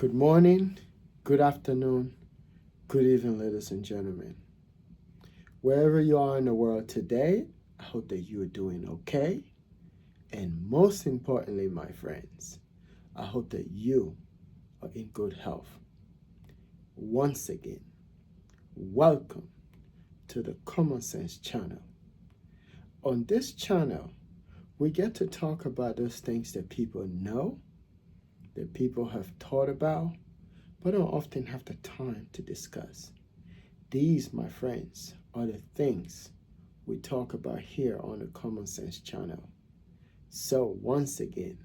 Good morning, good afternoon, good evening, ladies and gentlemen. Wherever you are in the world today, I hope that you are doing okay. And most importantly, my friends, I hope that you are in good health. Once again, welcome to the Common Sense channel. On this channel, we get to talk about those things that people know, that people have thought about, but don't often have the time to discuss. These, my friends, are the things we talk about here on the Common Sense channel. So once again,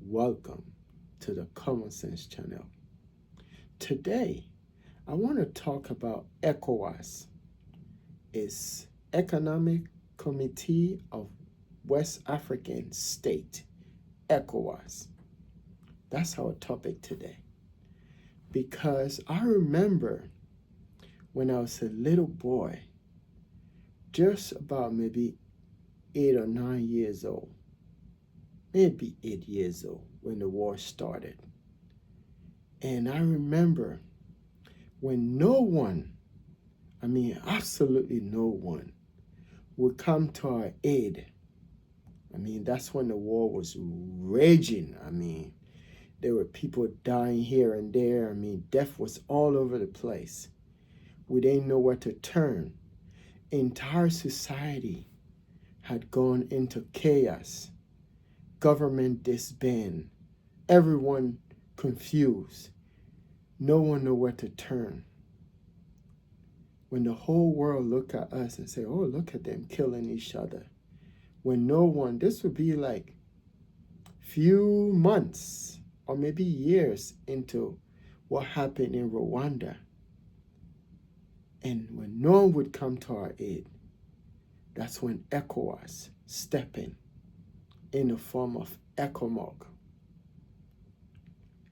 welcome to the Common Sense channel. Today, I want to talk about ECOWAS. It's Economic Committee of West African State, ECOWAS. That's our topic today. Because I remember when I was a little boy, just about maybe 8 or 9 years old, maybe 8 years old when the war started. And I remember when no one, absolutely no one, would come to our aid. That's when the war was raging. There were people dying here and there. Death was all over the place. We didn't know where to turn. Entire society had gone into chaos. Government disbanded. Everyone confused. No one knew where to turn. When the whole world looked at us and said, oh, look at them killing each other. When no one, this would be like few months or maybe years into what happened in Rwanda. And when no one would come to our aid, that's when ECOWAS stepped in the form of ECOMOG.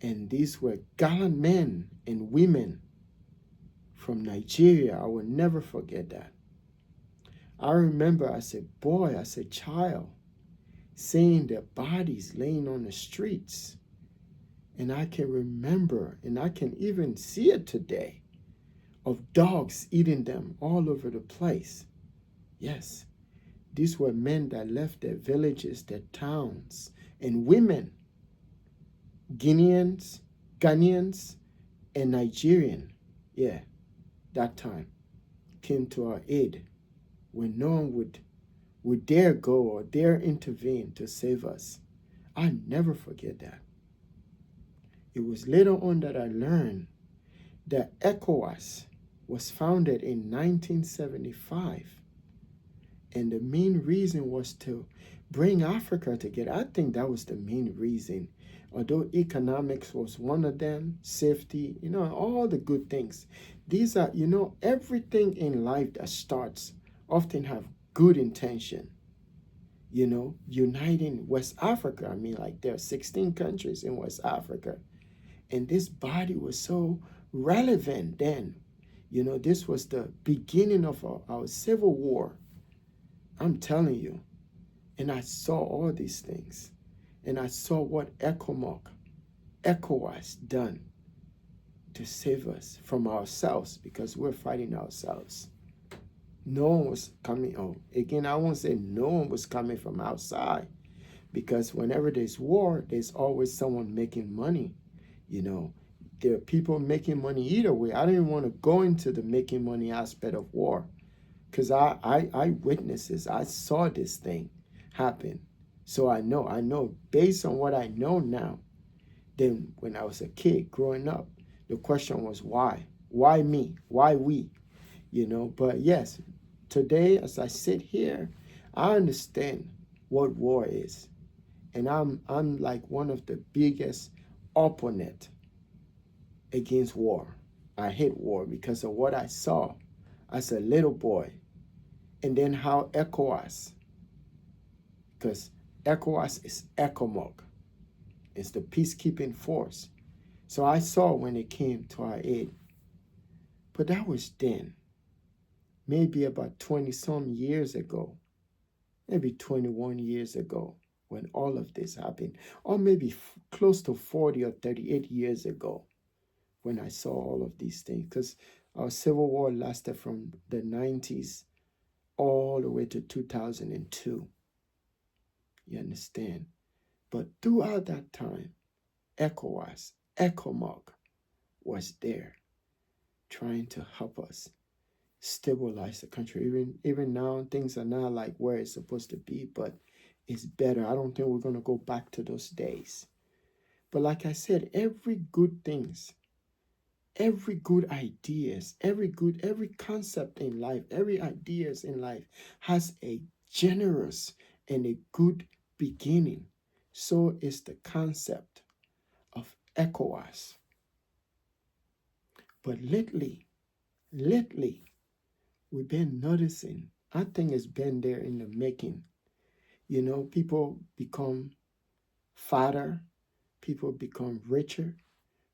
And these were gallant men and women from Nigeria. I will never forget that. I remember as a boy, as a child, seeing their bodies laying on the streets. And I can remember, and I can even see it today, of dogs eating them all over the place. Yes, these were men that left their villages, their towns, and women, Ghanaians, and Nigerian, that time, came to our aid when no one would dare go or dare intervene to save us. I never forget that. It was later on that I learned that ECOWAS was founded in 1975. And the main reason was to bring Africa together. I think that was the main reason. Although economics was one of them, safety, all the good things. These are, everything in life that starts often have good intention. Uniting West Africa. There are 16 countries in West Africa. And this body was so relevant then. This was the beginning of our civil war. I'm telling you. And I saw all these things. And I saw what ECOWAS done to save us from ourselves, because we're fighting ourselves. No one was coming. Again, I won't say no one was coming from outside, because whenever there's war, there's always someone making money. There are people making money either way. I don't even want to go into the making money aspect of war, because I witnessed this. I saw this thing happen. So I know based on what I know now. Then when I was a kid growing up, the question was why? Why me? Why we? But yes, today as I sit here, I understand what war is. And I'm like one of the biggest opponent against war. I hate war because of what I saw as a little boy. And then how ECOWAS, because ECOWAS is ECOMOG. It's the peacekeeping force. So I saw when it came to our aid. But that was then, maybe about 20-some years ago, maybe 21 years ago, when all of this happened, or maybe close to 40 or 38 years ago. when I saw all of these things, because our Civil War lasted from the 90s all the way to 2002. You understand? But throughout that time, ECOWAS, ECOMOG was there trying to help us stabilize the country. Even now, things are not like where it's supposed to be, but it's better. I don't think we're going to go back to those days. But like I said, every good ideas, every concept in life, every ideas in life has a generous and a good beginning. So is the concept of ECOWAS. But lately, we've been noticing, I think it's been there in the making. You know, people become fatter, people become richer,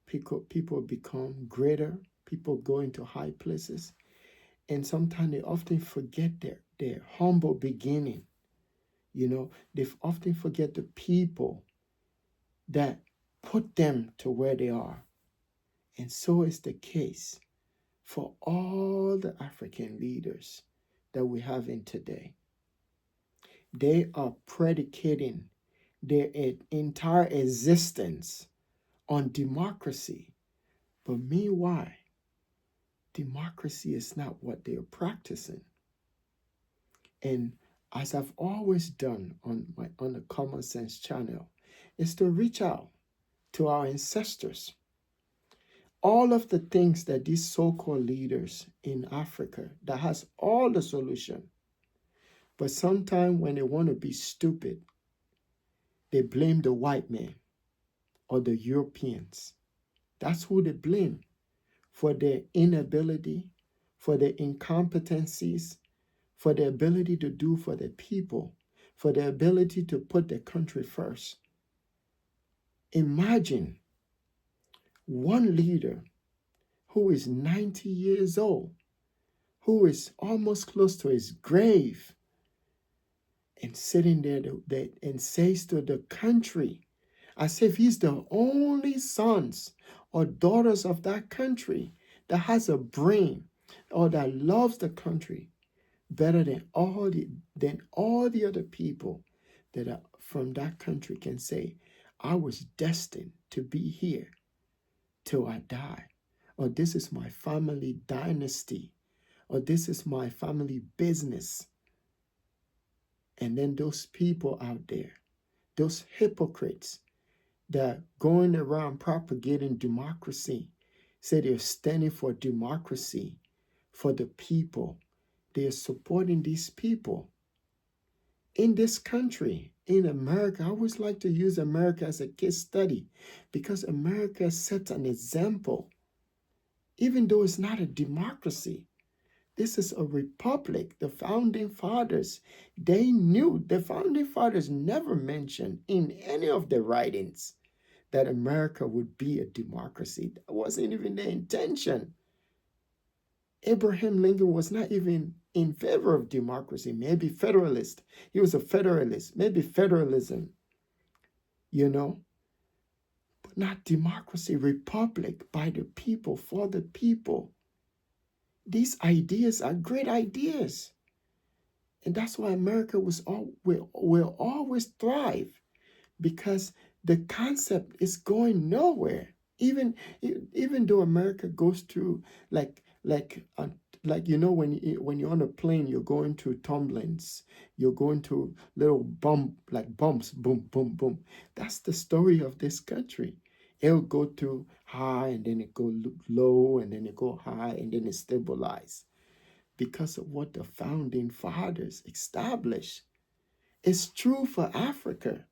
people become greater, people go into high places. And sometimes they often forget their humble beginning. You know, they often forget the people that put them to where they are. And so is the case for all the African leaders that we have in today. They are predicating their entire existence on democracy. But meanwhile, democracy is not what they're practicing. And as I've always done on the Common Sense channel, is to reach out to our ancestors. All of the things that these so-called leaders in Africa that has all the solution, but sometimes when they want to be stupid, they blame the white man or the Europeans. That's who they blame for their inability, for their incompetencies, for their ability to do for the people, for their ability to put the country first. Imagine one leader who is 90 years old, who is almost close to his grave, and sitting there and says to the country, as if he's the only sons or daughters of that country that has a brain or that loves the country better than all the other people that are from that country can say, I was destined to be here till I die, or this is my family dynasty, or this is my family business. And then those people out there, those hypocrites that are going around propagating democracy, say they're standing for democracy, for the people. They're supporting these people. In this country, in America, I always like to use America as a case study because America sets an example. Even though it's not a democracy, this is a republic. The founding fathers, they knew, the founding fathers never mentioned in any of their writings that America would be a democracy. That wasn't even their intention. Abraham Lincoln was not even in favor of democracy, maybe federalist. He was a federalist, maybe federalism, but not democracy, republic, by the people, for the people. These ideas are great ideas. And that's why America will always thrive, because the concept is going nowhere. Even though America goes through like when you're on a plane, you're going through tumblings, you're going through little bumps, boom, boom, boom. That's the story of this country. It'll go through high and then it go low and then it go high and then it stabilize because of what the founding fathers established. It's true for Africa.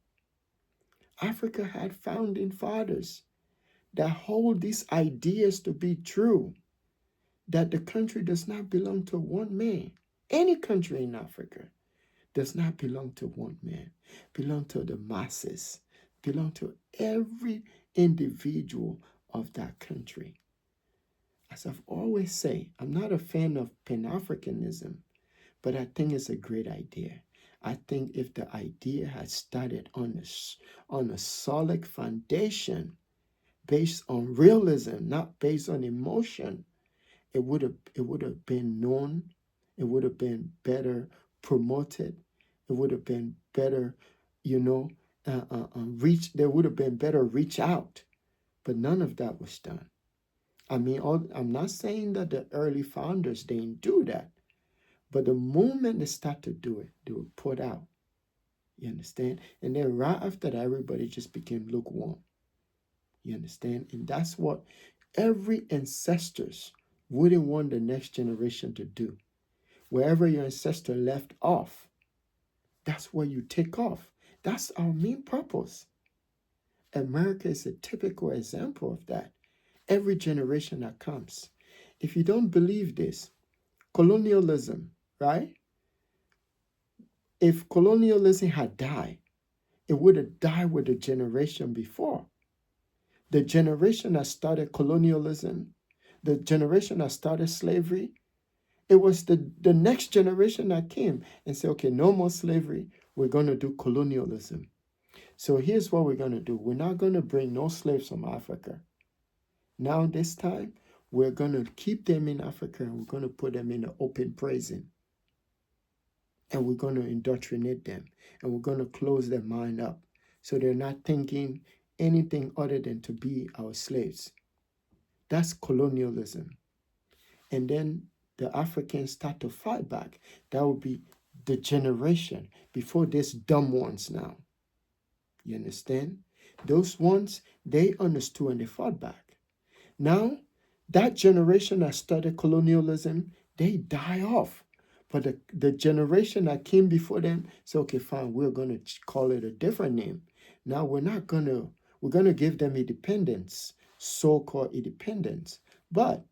Africa had founding fathers that hold these ideas to be true, that the country does not belong to one man. Any country in Africa does not belong to one man, belong to the masses, belong to every individual of that country. As I've always said, I'm not a fan of Pan-Africanism, but I think it's a great idea. I think if the idea had started on a solid foundation, based on realism, not based on emotion, it would have been known, it would have been better promoted, it would have been better, you know, reach. There would have been better reach out, but none of that was done. I mean, I'm not saying that the early founders didn't do that, but the moment they start to do it, they were put out. You understand? And then right after that, everybody just became lukewarm. You understand? And that's what every ancestors wouldn't want the next generation to do. Wherever your ancestor left off, that's where you take off. That's our main purpose. America is a typical example of that. Every generation that comes. If you don't believe this, colonialism, right? If colonialism had died, it would have died with the generation before. The generation that started colonialism, the generation that started slavery, it was the next generation that came and said, okay, no more slavery. We're going to do colonialism. So here's what we're going to do. We're not going to bring no slaves from Africa. Now this time, we're going to keep them in Africa and we're going to put them in an open prison. And we're going to indoctrinate them. And we're going to close their mind up. So they're not thinking anything other than to be our slaves. That's colonialism. And then the Africans start to fight back. That would be the generation before these dumb ones now. You understand? Those ones, they understood and they fought back. Now, that generation that started colonialism, they die off. But the generation that came before them said, okay, fine, we're going to call it a different name. Now, we're going to give them independence, so-called independence. But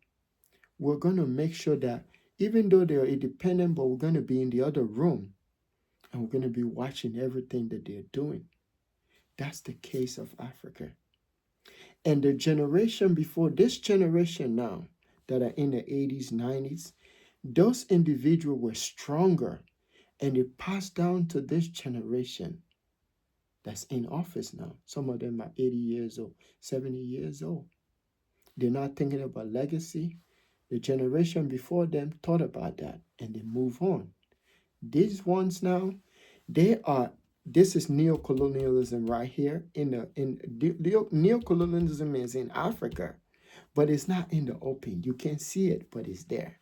we're going to make sure that even though they're independent, but we're going to be in the other room and we're going to be watching everything that they're doing. That's the case of Africa. And the generation before this generation now that are in the 80s, 90s, those individuals were stronger and they passed down to this generation that's in office now. Some of them are 80 years old, 70 years old. They're not thinking about legacy. The generation before them thought about that and they move on. These ones now, this is neocolonialism right here. Neocolonialism is in Africa, but it's not in the open. You can't see it, but it's there.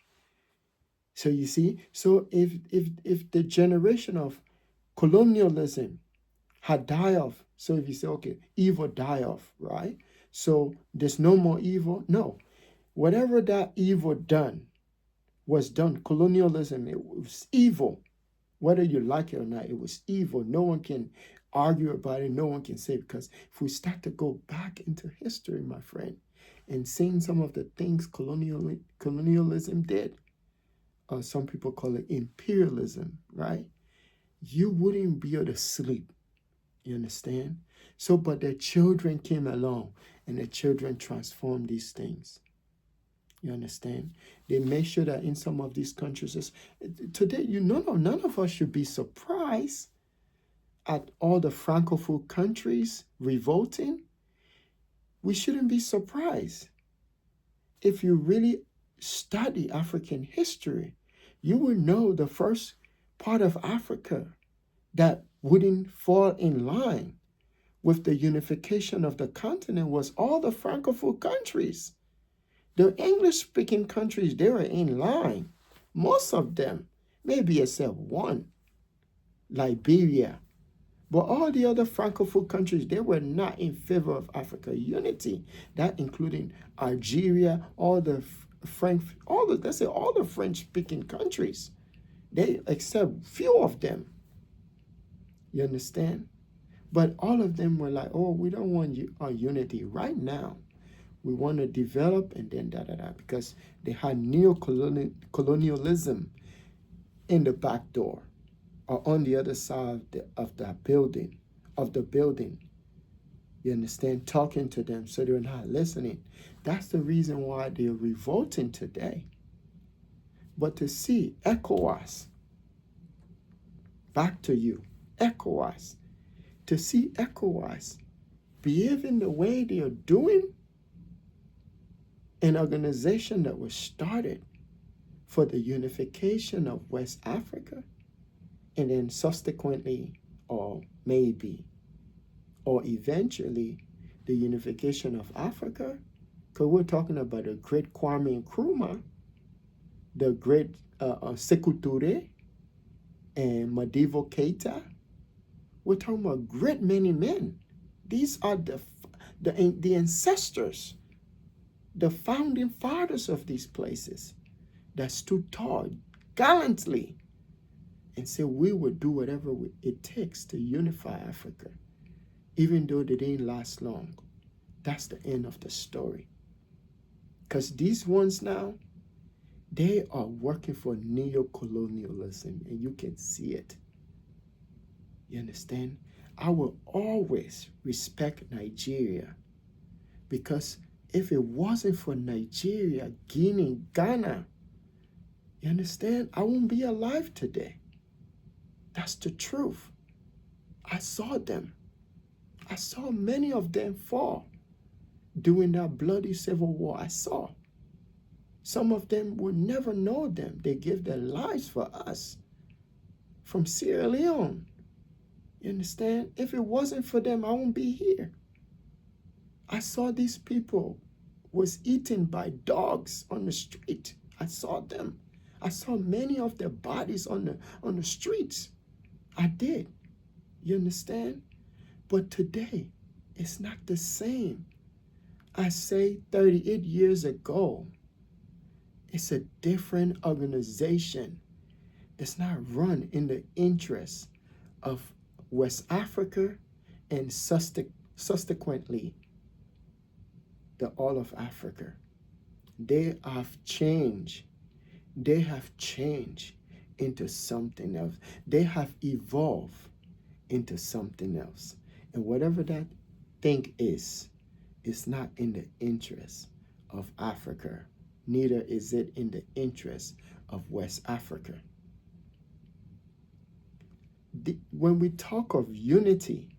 So you see, so if the generation of colonialism had died off, so if you say, okay, evil die off, right? So there's no more evil. No. Whatever that evil was done. Colonialism, it was evil. Whether you like it or not, it was evil. No one can argue about it. No one can say, because if we start to go back into history, my friend, and seeing some of the things colonialism did, some people call it imperialism, right? You wouldn't be able to sleep. You understand? So, but their children came along and their children transformed these things. You understand? They make sure that in some of these countries, today, none of us should be surprised at all the Francophone countries revolting. We shouldn't be surprised. If you really study African history, you will know the first part of Africa that wouldn't fall in line with the unification of the continent was all the Francophone countries. The English-speaking countries, they were in line. Most of them, maybe except one, Liberia. But all the other Francophone countries, they were not in favor of Africa unity. That including Algeria, all the French-speaking countries. They except few of them. You understand? But all of them were like, oh, we don't want our unity right now. We want to develop and then because they had neocolonialism in the back door or on the other side of the building. You understand? Talking to them so they're not listening. That's the reason why they're revolting today. But to see ECOWAS, back to you, ECOWAS, to see ECOWAS behaving the way they are doing, an organization that was started for the unification of West Africa, and then subsequently, or maybe, or eventually, the unification of Africa, because we're talking about the great Kwame Nkrumah, the great Sekou Touré, and Madibo Keita. We're talking about great many men. These are the ancestors, the founding fathers of these places that stood tall gallantly and said we would do whatever it takes to unify Africa, even though they didn't last long. That's the end of the story. Because these ones now, they are working for neocolonialism, and you can see it. You understand? I will always respect Nigeria, because if it wasn't for Nigeria, Guinea, Ghana, you understand, I wouldn't be alive today. That's the truth. I saw them. I saw many of them fall during that bloody civil war. I saw. Some of them will never know them. They gave their lives for us. From Sierra Leone. You understand? If it wasn't for them, I wouldn't be here. I saw these people was eaten by dogs on the street. I saw them. I saw many of their bodies on the streets. I did. You understand? But today, it's not the same. I say 38 years ago, it's a different organization. It's not run in the interest of West Africa and subsequently the all of Africa. They have changed. They have changed into something else. They have evolved into something else. And whatever that thing is, it's not in the interest of Africa. Neither is it in the interest of West Africa. When we talk of unity,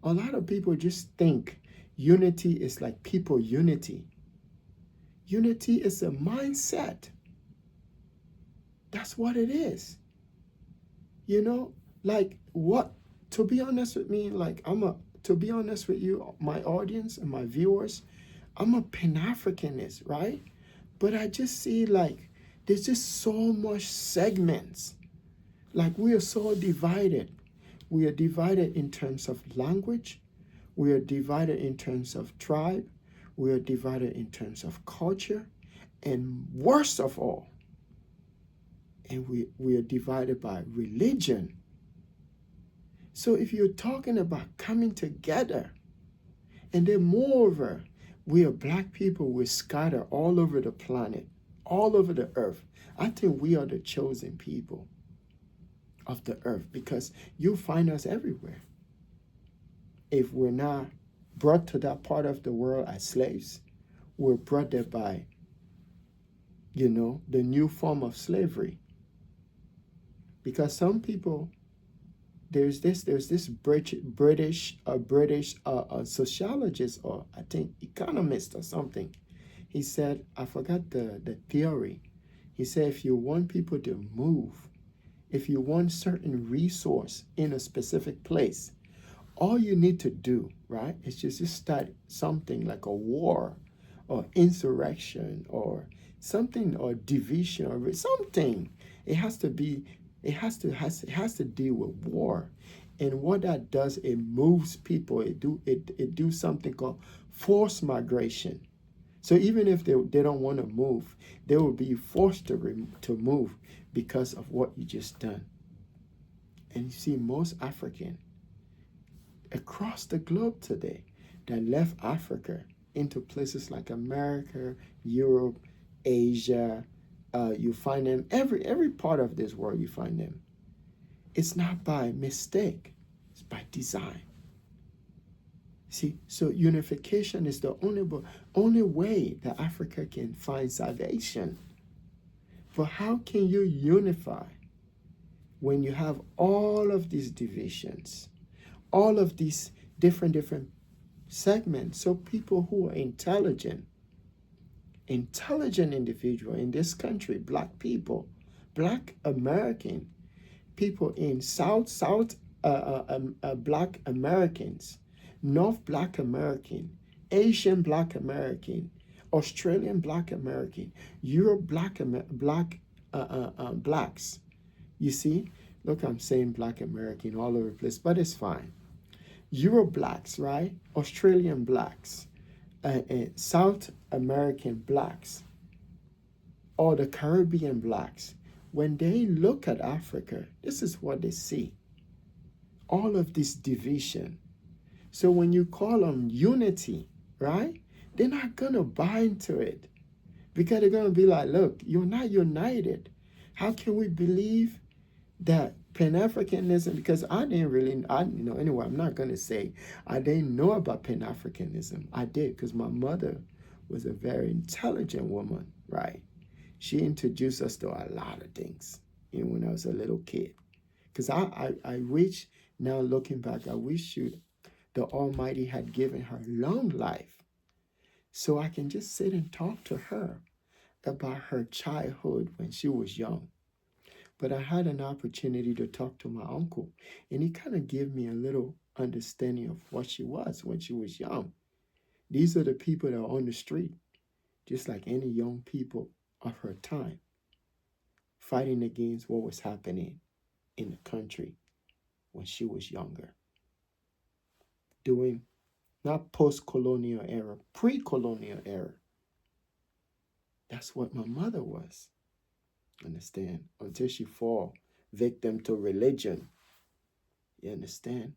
a lot of people just think unity is like people unity. Unity is a mindset. That's what it is. You know, like what, to be honest with me, like to be honest with you, my audience and my viewers, I'm a Pan-Africanist, right? But I just see like, there's just so much segments. Like we are so divided. We are divided in terms of language. We are divided in terms of tribe. We are divided in terms of culture. And worst of all, and we are divided by religion. So if you're talking about coming together, and then moreover, we are black people, we're scattered all over the planet, all over the earth. I think we are the chosen people of the earth, because you find us everywhere. If we're not brought to that part of the world as slaves, we're brought there by, the new form of slavery. Because some people, there's this British sociologist, or I think economist or something. He said, I forgot the theory. He said, if you want people to move, if you want certain resource in a specific place, all you need to do, right, is just start something like a war or insurrection or something, or division or something. It has to deal with war. And what that does, it moves people. It do something called forced migration. So even if they don't want to move, they will be forced to move because of what you just done. And you see most African across the globe today that left Africa into places like America, Europe, Asia, you find them every part of this world. You find them. It's not by mistake; it's by design. See, so unification is the only way that Africa can find salvation. But how can you unify when you have all of these divisions, all of these different segments? So people who are intelligent, intelligent individual in this country, black people, black American people in black Americans, North black American, Asian black American, Australian black American, Europe blacks. You see, look, I'm saying black American all over the place, but it's fine. Euro blacks, right? Australian blacks, South American blacks, or the Caribbean blacks, when they look at Africa, this is what they see. All of this division. So when you call on unity, right? They're not going to buy into it because they're going to be like, look, you're not united. How can we believe that Pan-Africanism, because anyway, I'm not going to say I didn't know about Pan-Africanism. I did because my mother was a very intelligent woman, right? She introduced us to a lot of things, when I was a little kid. Because I wish, now looking back, I wish the Almighty had given her long life so I can just sit and talk to her about her childhood when she was young. But I had an opportunity to talk to my uncle, and he kind of gave me a little understanding of what she was when she was young. These are the people that are on the street, just like any young people of her time, fighting against what was happening in the country when she was younger. Doing not post-colonial era, pre-colonial era. That's what my mother was. Understand? Until she fall victim to religion. You understand?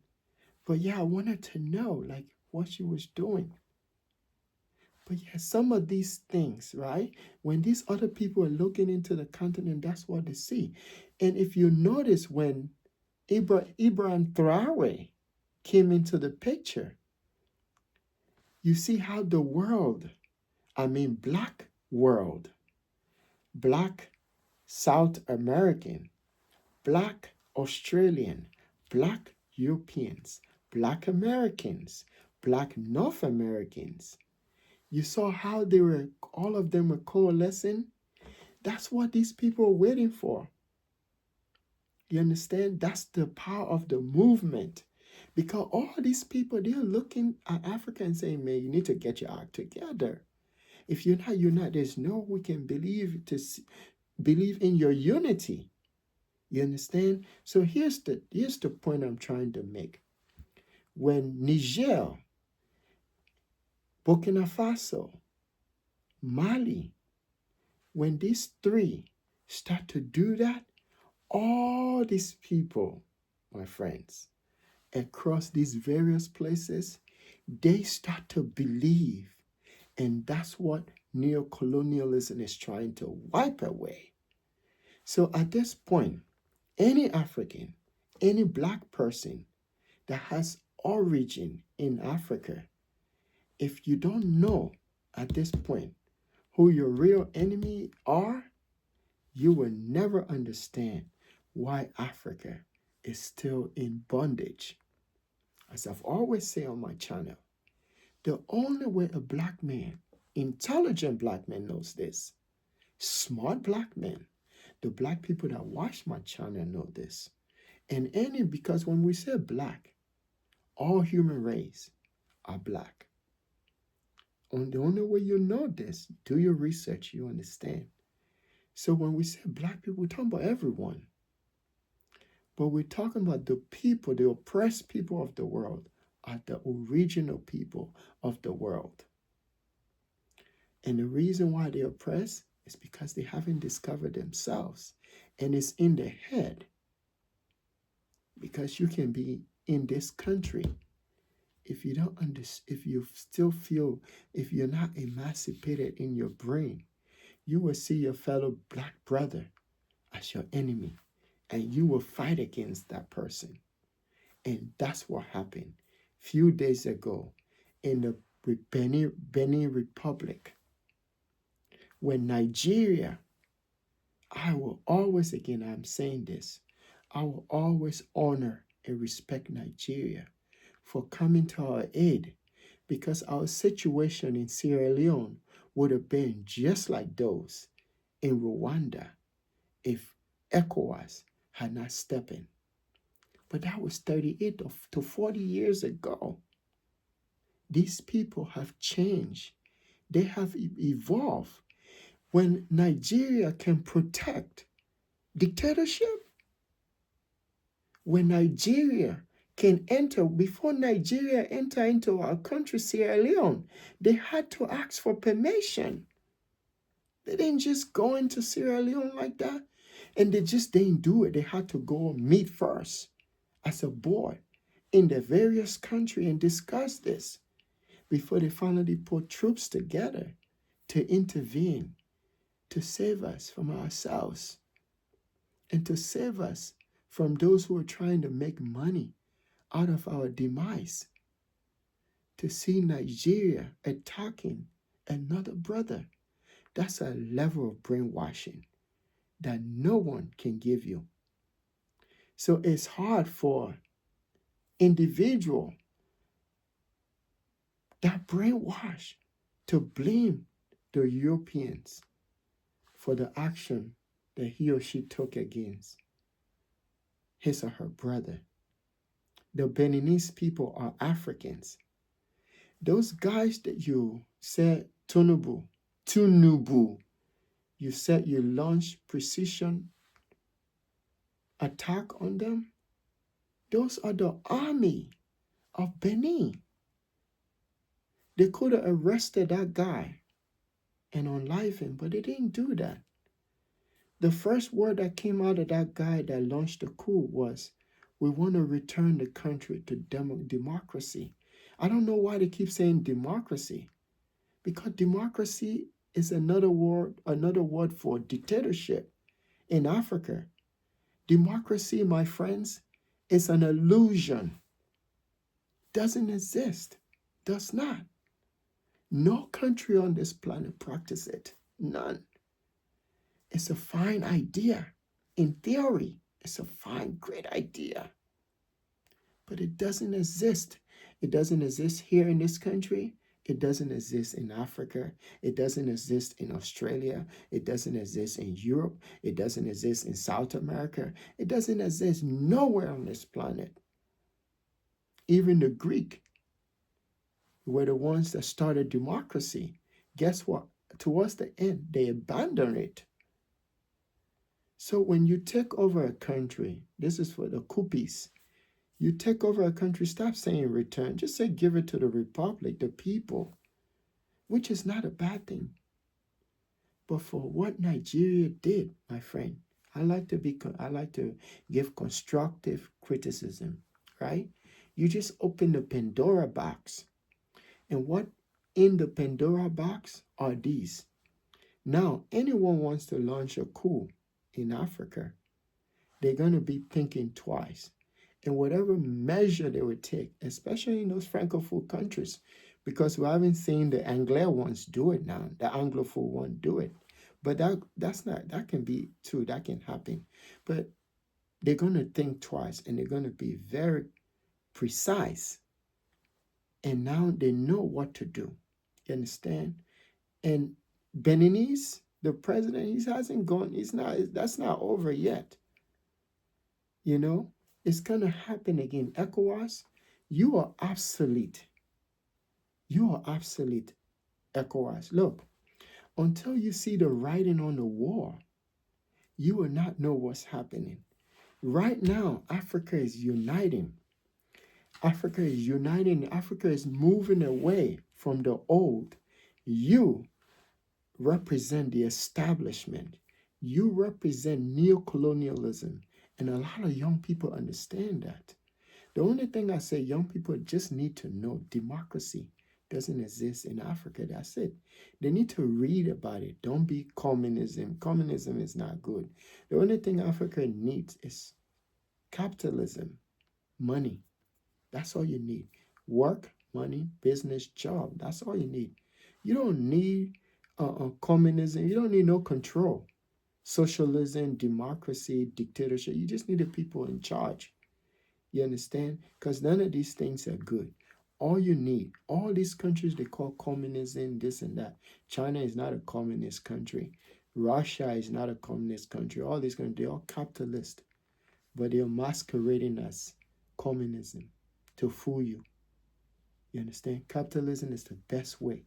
But yeah, I wanted to know like what she was doing. But yeah, some of these things, right? When these other people are looking into the continent, that's what they see. And if you notice when Ibrahim Traore came into the picture, you see how the world, black world, black South American, black Australian, black Europeans, black Americans, black North Americans. You saw how all of them were coalescing. That's what these people are waiting for. You understand? That's the power of the movement. Because all these people, they're looking at Africa and saying, man, you need to get your act together. If you're not united, there's no we can believe in your unity. You understand? So here's the point I'm trying to make. When Niger, Burkina Faso, Mali, when these three start to do that, all these people, my friends, across these various places, they start to believe. And that's what neocolonialism is trying to wipe away. So at this point, any African, any black person that has origin in Africa, if you don't know at this point who your real enemy are, you will never understand why Africa is still in bondage. As I've always said on my channel, the only way a black man, intelligent black man knows this, smart black men, the black people that watch my channel know this. And because when we say black, all human race are black. And the only way you know this, do your research, you understand. So when we say black people, we're talking about everyone. But we're talking about the people, the oppressed people of the world are the original people of the world. And the reason why they're oppressed is because they haven't discovered themselves. And it's in their head. Because you can be in this country. If you don't understand, if you still feel, if you're not emancipated in your brain, you will see your fellow black brother as your enemy. And you will fight against that person. And that's what happened a few days ago in the Benin Republic. When Nigeria, I will always, again, I'm saying this, I will always honor and respect Nigeria for coming to our aid, because our situation in Sierra Leone would have been just like those in Rwanda if ECOWAS had not stepped in. But that was 38 to 40 years ago. These people have changed. They have evolved. When Nigeria can protect dictatorship, when Nigeria can enter, before Nigeria enter into our country, Sierra Leone, they had to ask for permission. They didn't just go into Sierra Leone like that. And they just didn't do it. They had to go meet first as a board in the various countries and discuss this before they finally put troops together to intervene, to save us from ourselves and to save us from those who are trying to make money out of our demise. To see Nigeria attacking another brother, that's a level of brainwashing that no one can give you. So it's hard for individual that brainwash to blame the Europeans for the action that he or she took against his or her brother. The Beninese people are Africans. Those guys that you said, Tunubu, you said you launched precision attack on them. Those are the army of Benin. They could have arrested that guy and unalive him, but they didn't do that. The first word that came out of that guy that launched the coup was, we want to return the country to democracy. I don't know why they keep saying democracy, because democracy is another word for dictatorship in Africa. Democracy, my friends, is an illusion. Doesn't exist. Does not. No country on this planet practices it. None. It's a fine idea. In theory, it's a fine, great idea. But it doesn't exist. It doesn't exist here in this country. It doesn't exist in Africa. It doesn't exist in Australia. It doesn't exist in Europe. It doesn't exist in South America. It doesn't exist nowhere on this planet. Even the Greek were the ones that started democracy. Guess what? Towards the end, they abandoned it. So when you take over a country, this is for the Kupis, you take over a country, stop saying return. Just say give it to the republic, the people, which is not a bad thing. But for what Nigeria did, my friend, I like to give constructive criticism, right? You just open the Pandora box. And what in the Pandora box are these? Now, anyone wants to launch a coup in Africa, they're going to be thinking twice. And whatever measure they would take, especially in those Francophone countries, because we haven't seen the Anglo ones do it now, the Anglophone one do it. But that can be true, that can happen. But they're going to think twice and they're going to be very precise. And now they know what to do. You understand? And Beninese, the president, he hasn't gone, that's not over yet. You know, it's going to happen again. ECOWAS, you are obsolete. You are obsolete, ECOWAS. Look, until you see the writing on the wall, you will not know what's happening. Right now, Africa is uniting. Africa is uniting. Africa is moving away from the old. You represent the establishment. You represent neocolonialism. And a lot of young people understand that. The only thing I say, young people just need to know democracy doesn't exist in Africa. That's it. They need to read about it. Don't be communism. Communism is not good. The only thing Africa needs is capitalism, money. That's all you need. Work, money, business, job. That's all you need. You don't need communism. You don't need no control. Socialism, democracy, dictatorship. You just need the people in charge. You understand? Because none of these things are good. all you need, all these countries they call communism, this and that. China is not a communist country. Russia is not a communist country. All these countries, they're all capitalist, but they're masquerading as communism to fool you. You understand? Capitalism is the best way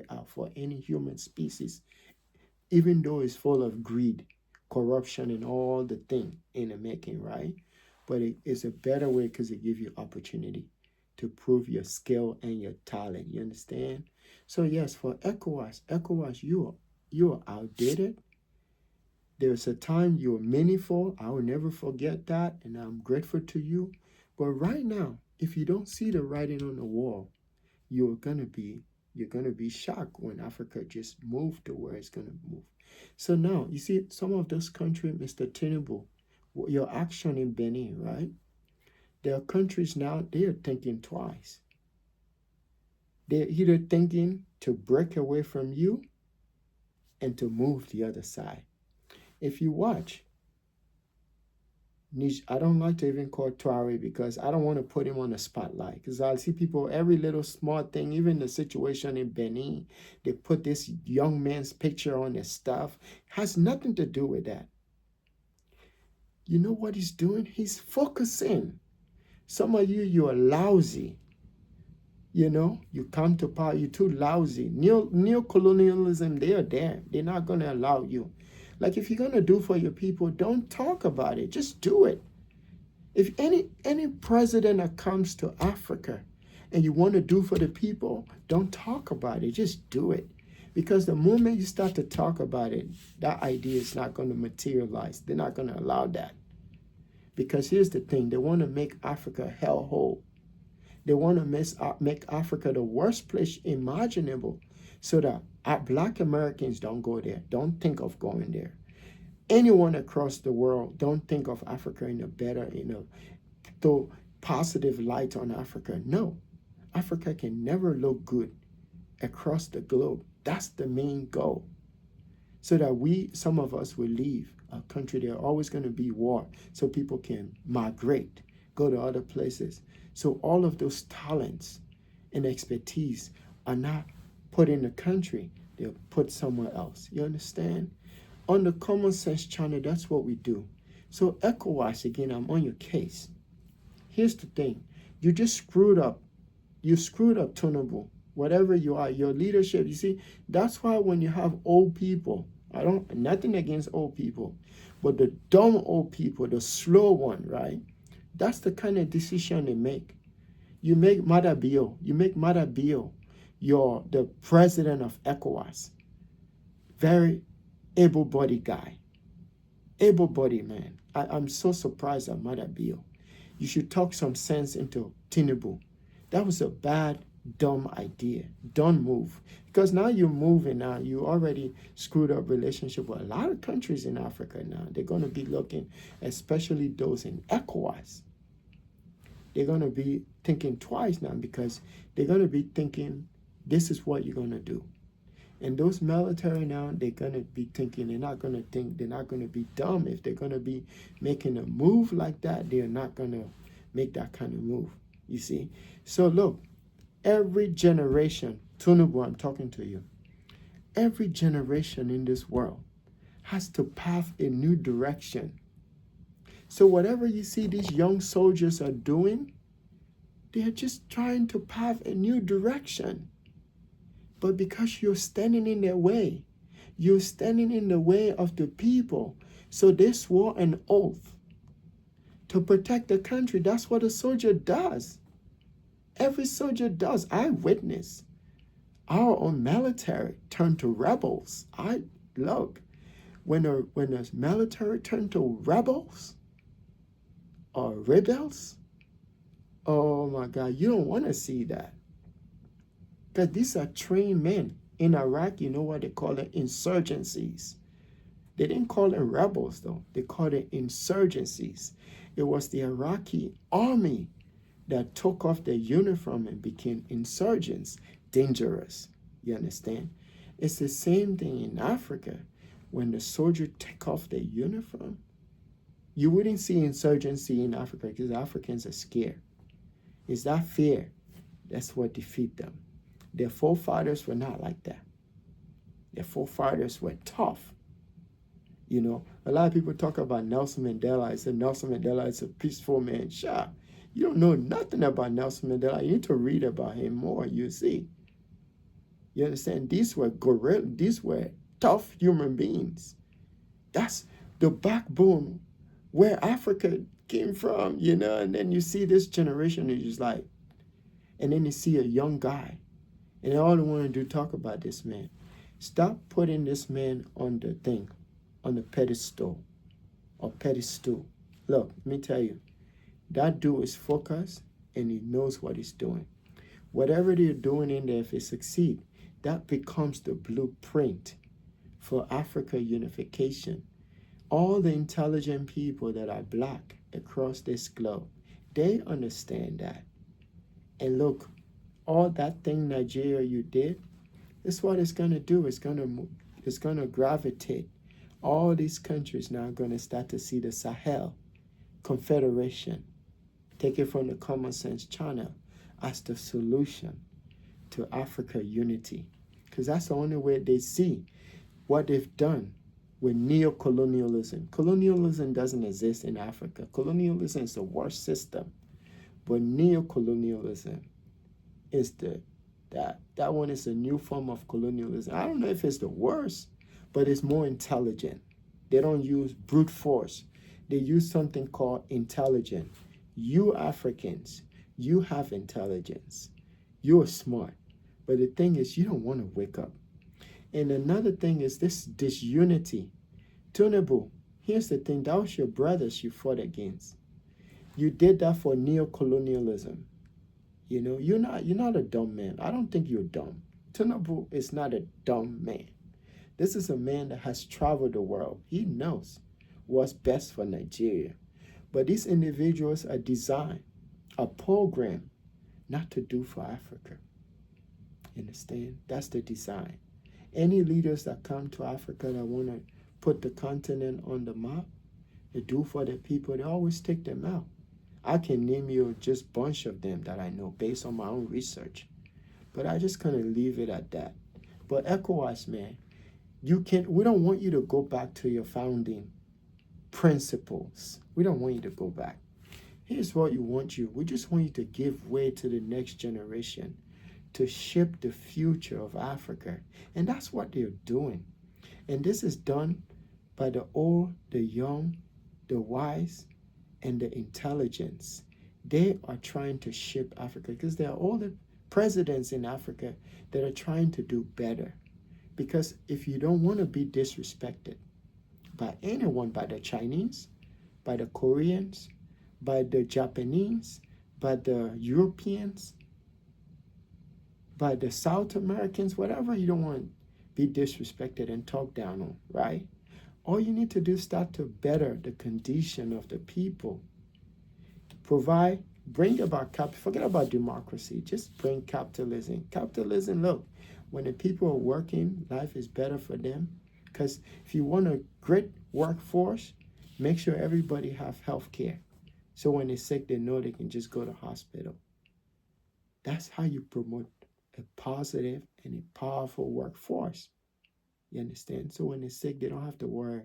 out for any human species, even though it's full of greed, corruption, and all the thing in the making, right? But it's a better way because it gives you opportunity to prove your skill and your talent. You understand? So yes, for ECOWAS, you are outdated. There's a time you were meaningful. I will never forget that, and I'm grateful to you. But right now, if you don't see the writing on the wall, you're gonna be shocked when Africa just moved to where it's gonna move. So now you see some of those countries, Mr. Tinubu, your action in Benin, right? There are countries now they are thinking twice. They're either thinking to break away from you and to move the other side. If you watch, I don't like to even call Traore because I don't want to put him on the spotlight because I see people, every little small thing, even the situation in Benin, they put this young man's picture on their stuff. Has nothing to do with that. You know what he's doing? He's focusing. Some of you are lousy. You know, you come to power, you're too lousy. Neocolonialism, they are there. They're not going to allow you. Like if you're going to do for your people, don't talk about it. Just do it. If any president that comes to Africa and you want to do for the people, don't talk about it. Just do it. Because the moment you start to talk about it, that idea is not going to materialize. They're not going to allow that. Because here's the thing. They want to make Africa hellhole. They want to make Africa the worst place imaginable so that Black Americans don't go there. Don't think of going there. Anyone across the world, don't think of Africa in a better, throw positive light on Africa. No, Africa can never look good across the globe. That's the main goal. So that some of us will leave a country. There's always going to be war so people can migrate, go to other places. So all of those talents and expertise are not put in the country. They're put somewhere else. You understand? On the Common Sense channel, that's what we do. So ECOWAS, again, I'm on your case. Here's the thing. You just screwed up. You screwed up, Tinubu. Whatever you are, your leadership, you see, that's why when you have old people, nothing against old people, but the dumb old people, the slow one, right? That's the kind of decision they make. You make Madabio, you're the president of ECOWAS. Very able-bodied guy. Able-bodied man. I'm so surprised at Madabio. You should talk some sense into Tinubu. That was a bad, dumb idea. Don't move. Because now you're moving now. You already screwed up relationship with a lot of countries in Africa now. They're going to be looking, especially those in ECOWAS. They're going to be thinking twice now because they're going to be thinking, this is what you're going to do. And those military now, they're going to be thinking, they're not going to be dumb. If they're going to be making a move like that, they're not going to make that kind of move, you see. So look, every generation, Tinubu, I'm talking to you, every generation in this world has to path a new direction. So whatever you see these young soldiers are doing, they're just trying to path a new direction. But because you're standing in their way, you're standing in the way of the people. So they swore an oath to protect the country. That's what a soldier does. Every soldier does. I witnessed our own military turn to rebels. Look, when the military turned to rebels, or rebels, oh my God, you don't want to see that. Because these are trained men. In Iraq, you know what they call it? Insurgencies. They didn't call it rebels, though. They called it insurgencies. It was the Iraqi army that took off their uniform and became insurgents. Dangerous. You understand? It's the same thing in Africa. When the soldier take off their uniform, you wouldn't see insurgency in Africa because Africans are scared. It's that fear That's what defeat them. Their forefathers were not like that. Their forefathers were tough. You know, a lot of people talk about Nelson Mandela. I said Nelson Mandela is a peaceful man. Sure. You don't know nothing about Nelson Mandela. You need to read about him more, you see. You understand? These were these were tough human beings. That's the backbone where Africa came from, you know, and then you see this generation is just like, and then you see a young guy, and all they want to do talk about this man. Stop putting this man on the thing, on the pedestal or pedestal. Look, let me tell you, that dude is focused and he knows what he's doing. Whatever they're doing in there, if they succeed, that becomes the blueprint for Africa unification. All the intelligent people that are black across this globe, they understand that. And look, all that thing Nigeria you did, this is what it's going to do. It's going to gravitate. All these countries now are going to start to see the Sahel Confederation, take it from the common sense channel, as the solution to Africa unity. Because that's the only way they see what they've done with neocolonialism. Colonialism doesn't exist in Africa. Colonialism is the worst system. But neocolonialism is that one is a new form of colonialism. I don't know if it's the worst, but it's more intelligent. They don't use brute force. They use something called intelligence. You Africans, you have intelligence. You're smart. But the thing is, you don't want to wake up. And another thing is this unity. Tinubu, here's the thing. That was your brothers you fought against. You did that for neocolonialism. You know, you're not a dumb man. I don't think you're dumb. Tinubu is not a dumb man. This is a man that has traveled the world. He knows what's best for Nigeria. But these individuals are designed, a program, not to do for Africa. Understand? That's the design. Any leaders that come to Africa that want to put the continent on the map, they do for the people, they always take them out. I can name you just a bunch of them that I know based on my own research. But I just kind of leave it at that. But ECOWAS, man, we don't want you to go back to your founding principles. We don't want you to go back. Here's what we just want you to give way to the next generation to shape the future of Africa. And that's what they're doing. And this is done by the old, the young, the wise, and the intelligence. They are trying to shape Africa because there are all the presidents in Africa that are trying to do better. Because if you don't want to be disrespected by anyone, by the Chinese, by the Koreans, by the Japanese, by the Europeans, by the South Americans, whatever, you don't want to be disrespected and talked down on, right? All you need to do is start to better the condition of the people. Bring about forget about democracy, just bring capitalism. Capitalism, look, when the people are working, life is better for them. Because if you want a great workforce, make sure everybody have health care. So when they're sick, they know they can just go to hospital. That's how you promote a positive and a powerful workforce. You understand? So when they're sick, they don't have to worry.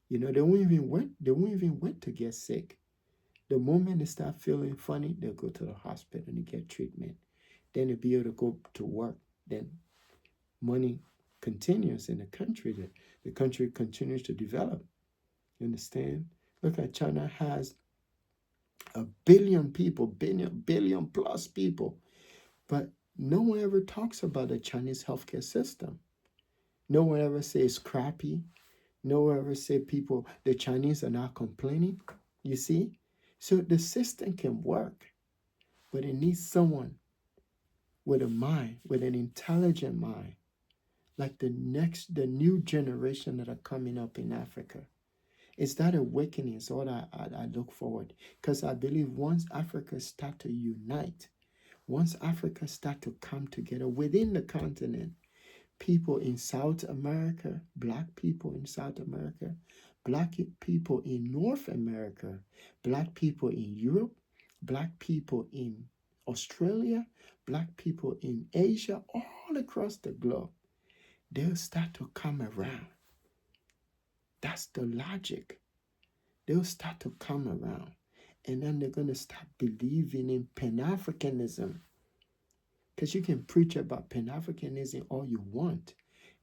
You know, they won't even wait to get sick. The moment they start feeling funny, they'll go to the hospital and get treatment. Then they'll be able to go to work. Then money continues in the country. The country continues to develop. You understand? Look at China has 1 billion people, billion plus people. But no one ever talks about the Chinese healthcare system. No one ever says crappy. No one ever say the Chinese are not complaining. You see? So the system can work, but it needs someone with a mind, with an intelligent mind, like the new generation that are coming up in Africa. It's that awakening is what I look forward, because I believe once Africa start to unite, once Africa start to come together within the continent, people in South America, black people in South America, black people in North America, black people in Europe, black people in Australia, black people in Asia, all across the globe, they'll start to come around. That's the logic. They'll start to come around. And then they're going to start believing in Pan-Africanism. Because you can preach about Pan-Africanism all you want.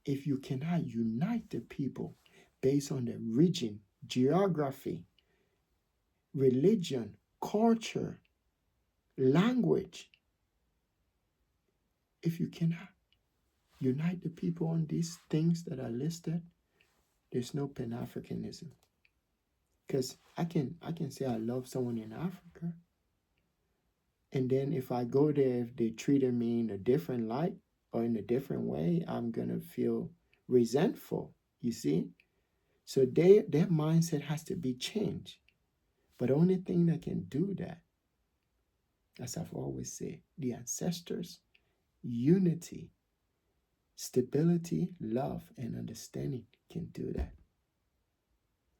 If you cannot unite the people based on the region, geography, religion, culture, language, if you cannot unite the people on these things that are listed, there's no Pan-Africanism. Because I can say I love someone in Africa, and then if I go there, if they treated me in a different light or in a different way, I'm gonna feel resentful. You see, so their mindset has to be changed. But the only thing that can do that, as I've always said, the ancestors, unity, stability, love, and understanding can do that.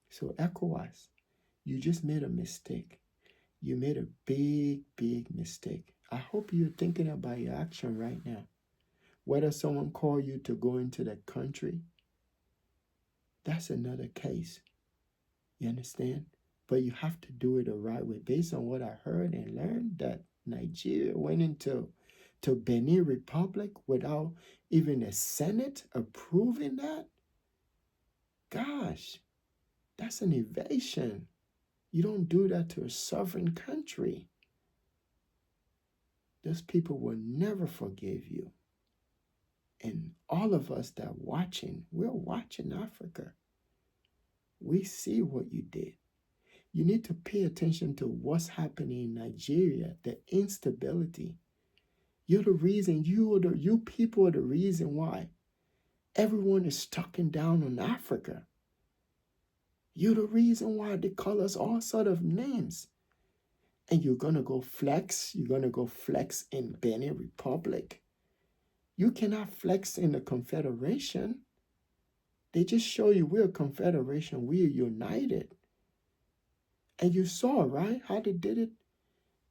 So ECOWAS, you just made a mistake. You made a big, big mistake. I hope you're thinking about your action right now. Whether someone call you to go into the country, that's another case. You understand? But you have to do it the right way. Based on what I heard and learned, that Nigeria went into Benin Republic without even the Senate approving that. Gosh, that's an invasion. You don't do that to a sovereign country. Those people will never forgive you. And all of us that are watching, we're watching Africa. We see what you did. You need to pay attention to what's happening in Nigeria, the instability. You're the reason, you people are the reason why everyone is talking down on Africa. You're the reason why they call us all sort of names. And you're going to go flex. You're going to go flex in Benin Republic. You cannot flex in the Confederation. They just show you we're a confederation. We're united. And you saw, right, how they did it?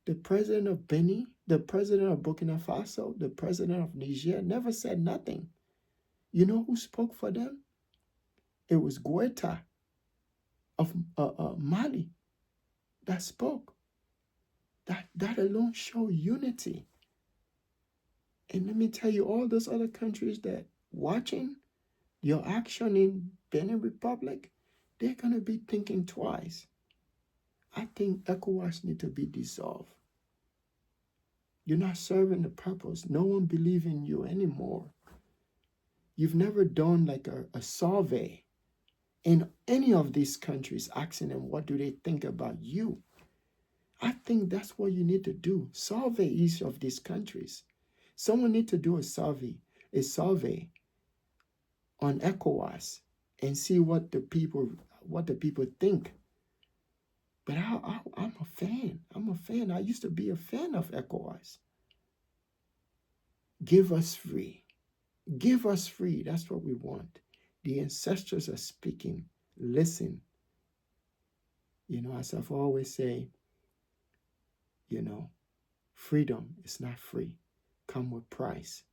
The president of Benin, the president of Burkina Faso, the president of Niger never said nothing. You know who spoke for them? It was Guetta of Mali that spoke. That alone showed unity. And let me tell you, all those other countries that watching your action in Benin Republic, they're going to be thinking twice. I think ECOWAS need to be dissolved. You're not serving the purpose. No one believes in you anymore. You've never done like a survey in any of these countries asking them what do they think about you. I think that's what you need to do. Survey each of these countries. Someone need to do a survey on ECOWAS and see what the people think. But I'm a fan. I'm a fan. I used to be a fan of ECOWAS. Give us free. Give us free. That's what we want. The ancestors are speaking. Listen. You know, as I've always say, you know, freedom is not free. Come with price.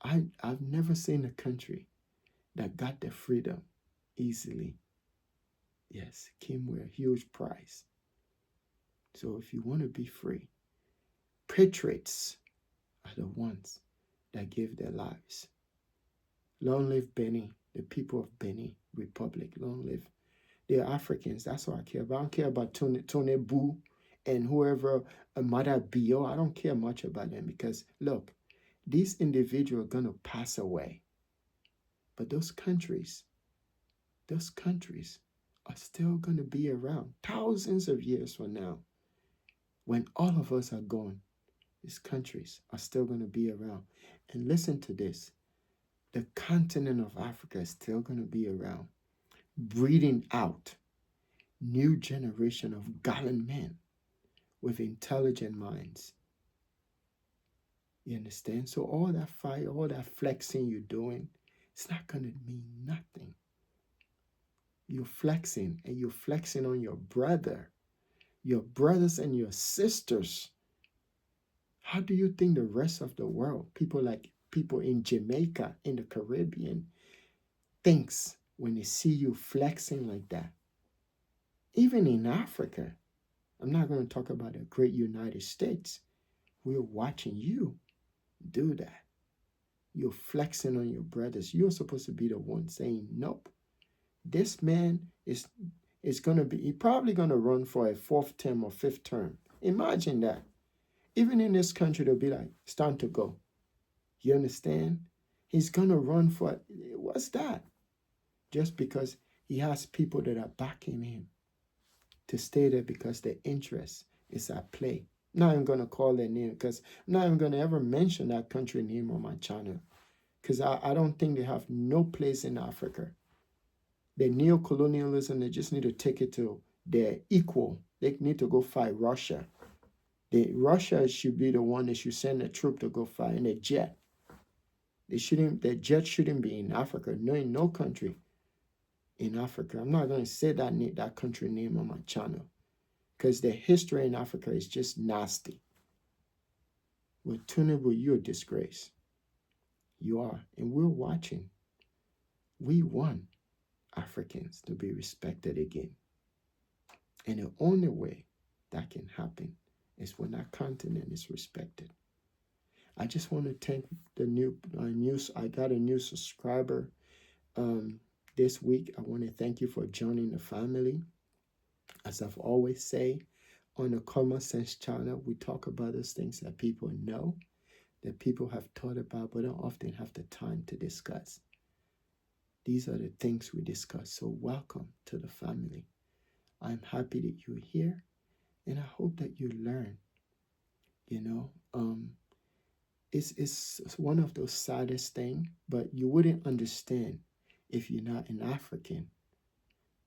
I've never seen a country that got the freedom easily. Yes, came with a huge price. So if you want to be free, patriots are the ones that give their lives. Long live Benin, the people of Benin Republic. Long live. They're Africans. That's what I care about. I don't care about Tony Boo and whoever, Mada Bio. I don't care much about them because, look, these individuals are going to pass away. But those countries are still going to be around thousands of years from now. When all of us are gone, these countries are still going to be around. And listen to this. The continent of Africa is still going to be around, breeding out new generation of gallant men with intelligent minds. You understand? So all that fire, all that flexing you're doing, it's not going to mean nothing. You're flexing, and you're flexing on your brother, your brothers and your sisters. How do you think the rest of the world, people like people in Jamaica, in the Caribbean, thinks when they see you flexing like that? Even in Africa, I'm not going to talk about the great United States. We're watching you do that. You're flexing on your brothers. You're supposed to be the one saying, nope, this man is going to be, he probably going to run for a fourth term or fifth term. Imagine that. Even in this country, they'll be like, it's time to go. You understand? He's going to run for, what's that? Just because he has people that are backing him to stay there because their interest is at play. I'm not even going to call their name because I'm not even going to ever mention that country name on my channel because I don't think they have no place in Africa. The neocolonialism, they just need to take it to their equal. They need to go fight Russia. Russia should be the one that should send a troop to go fight in a jet. The jet shouldn't be in Africa. No, in no country in Africa. I'm not going to say that country name on my channel because the history in Africa is just nasty. With Tinubu, you're a disgrace. You are. And we're watching. We want Africans to be respected again. And the only way that can happen is when our continent is respected. I just want to thank I got a new subscriber this week. I want to thank you for joining the family. As I've always say, on the Common Sense channel, we talk about those things that people know, that people have thought about, but don't often have the time to discuss. These are the things we discuss. So welcome to the family. I'm happy that you're here, and I hope that you learn. It's one of those saddest things, but you wouldn't understand if you're not an African,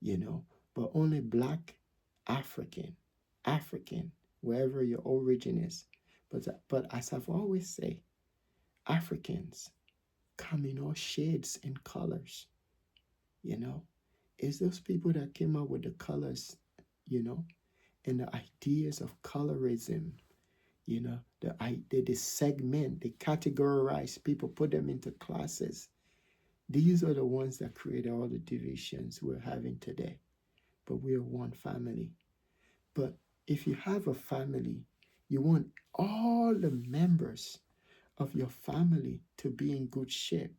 but only Black African, wherever your origin is. But as I've always say, Africans come in all shades and colors, It's those people that came up with the colors, and the ideas of colorism, they segment, they categorize people, put them into classes. These are the ones that create all the divisions we're having today. But we are one family. But if you have a family, you want all the members of your family to be in good shape.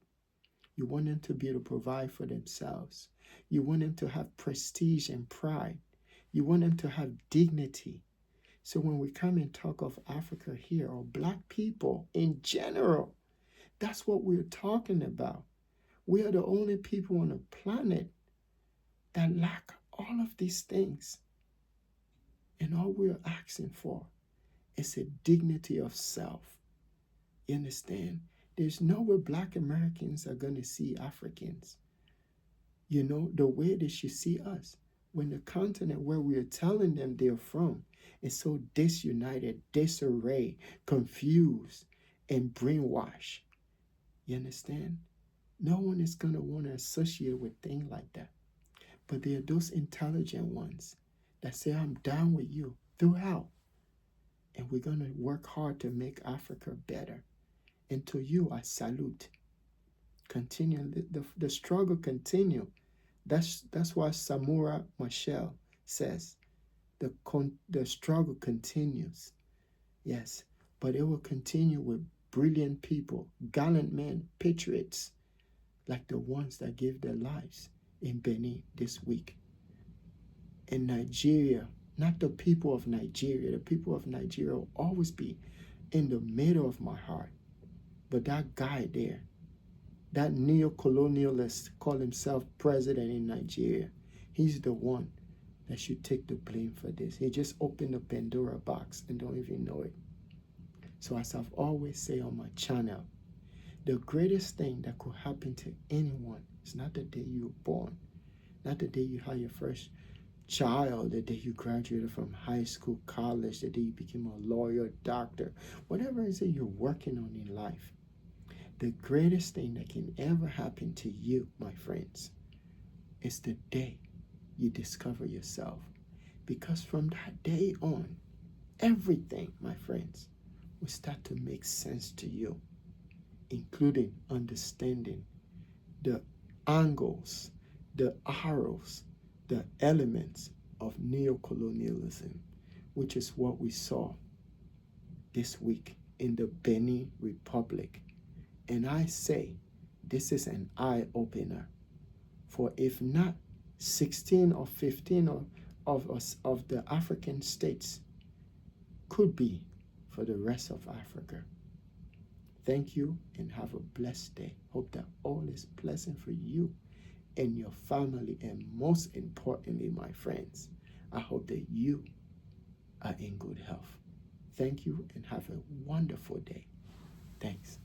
You want them to be able to provide for themselves. You want them to have prestige and pride. You want them to have dignity. So when we come and talk of Africa here, or Black people in general, that's what we're talking about. We are the only people on the planet that lack all of these things. And all we're asking for is a dignity of self. You understand? There's no way Black Americans are going to see Africans, the way they should see us. When the continent where we are telling them they're from is so disunited, disarray, confused, and brainwashed. You understand? No one is going to want to associate with things like that. But there are those intelligent ones that say, I'm down with you throughout. And we're going to work hard to make Africa better. And to you, I salute. Continue. The struggle continue. That's why Samura Machel says, the struggle continues. Yes, but it will continue with brilliant people, gallant men, patriots, like the ones that gave their lives in Benin this week. In Nigeria, not the people of Nigeria. The people of Nigeria will always be in the middle of my heart. But that guy there, that neo-colonialist called himself president in Nigeria, he's the one that should take the blame for this. He just opened the Pandora box and don't even know it. So as I've always said on my channel, the greatest thing that could happen to anyone is not the day you were born, not the day you had your first child, the day you graduated from high school, college, the day you became a lawyer, doctor, whatever it is that you're working on in life. The greatest thing that can ever happen to you, my friends, is the day you discover yourself. Because from that day on, everything, my friends, will start to make sense to you, including understanding the angles, the arrows, the elements of neocolonialism, which is what we saw this week in the Benin Republic. And I say this is an eye-opener, for if not 16 or 15 of the African states, could be for the rest of Africa. Thank you and have a blessed day. Hope that all is pleasant for you and your family, and most importantly, my friends, I hope that you are in good health. Thank you and have a wonderful day. Thanks.